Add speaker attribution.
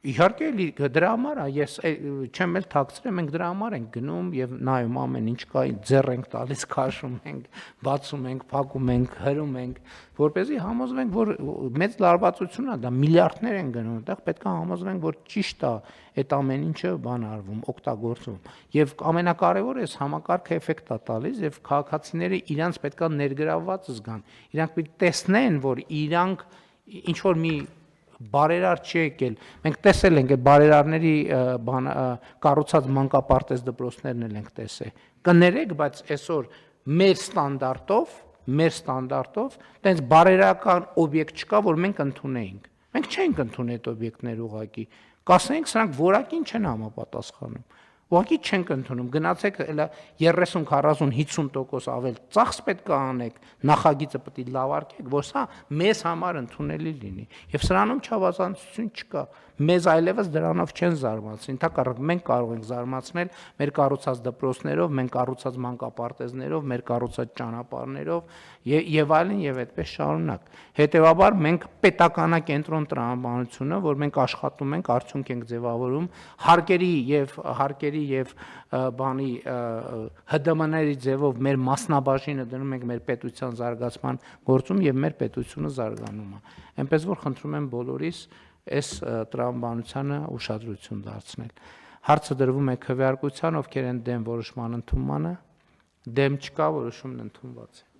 Speaker 1: Իհարկե դրա համար է, ես չեմ էլ թաքցրել, մենք դրա համար ենք գնում եւ նայում ամեն ինչ կա, ձեռ ենք տալիս, քաշում ենք, բացում ենք, փակում ենք, հրում ենք, որպեսզի համոզվենք, որ մեծ լարվածություն է, դա միլիարդներ են գնում, այդտեղ պետք է համոզվենք, որ ճիշտ է այդ ամեն ինչը բան արվում, օգտագործվում։ Եվ ամենակարևորը էս համակարգը էֆեկտ է տալիս եւ քաղաքացիները իրանց պետք է ներգրավված զգան։ Իրանք պիտի տեսնեն, որ իրանք ինչ որ մի բարերար չի եկել։ Մենք տեսել ենք այդ բարերարների կառուցած մանկապարտեզ դպրոցներն էլ ենք տեսել։ Կներեք, բայց այսօր մեր ստանդարտով տենց բարերարական օբյեկտ չկա, որ մենք ընդունեինք։ Մենք չենք ընդունել այդ օբյեկտները ուղղակի։ Կասենք, սրանք որակին չեն համապատասխանում։ Ուղղակի չենք ընդունում, գնացեք հələ 30, 40, 50% ավել ծախս պետք է անեք, նախագիծը պետք է լավարկեք, որ սա մեզ համար ընդունելի լինի։ Եվ սրանում չհավասարություն չկա։ Մեզ այլևս դրանով չեն զարմացնի։ Ընդհակառակը մենք կարող ենք զարմացնել մեր կառուցած դպրոցներով, մենք կառուցած մանկապարտեզներով, մեր կառուցած ճանապարհներով եւ այլն եւ այդպես շարունակ։ Հետեւաբար մենք պետականակենտրոն տրամաբանությունը, որ մենք աշխատում ենք, արդյունք ենք ձևավորում, հարկերի եւ բանի ՀԴՄ-ների ձևով մեր մասնաբաժինը դնում ենք մեր պետության զարգացման գործում եւ մեր պետությունը զարգանում է։ Այնպես որ խնդրում եմ բոլորիս այս տրամաբանությանը ուշադրություն դարձնել։ Հարցը դրվում է քվեարկության, ովքեր են դեմ որոշման ընդունմանը, դեմ չկա, որոշումն ընդունված է։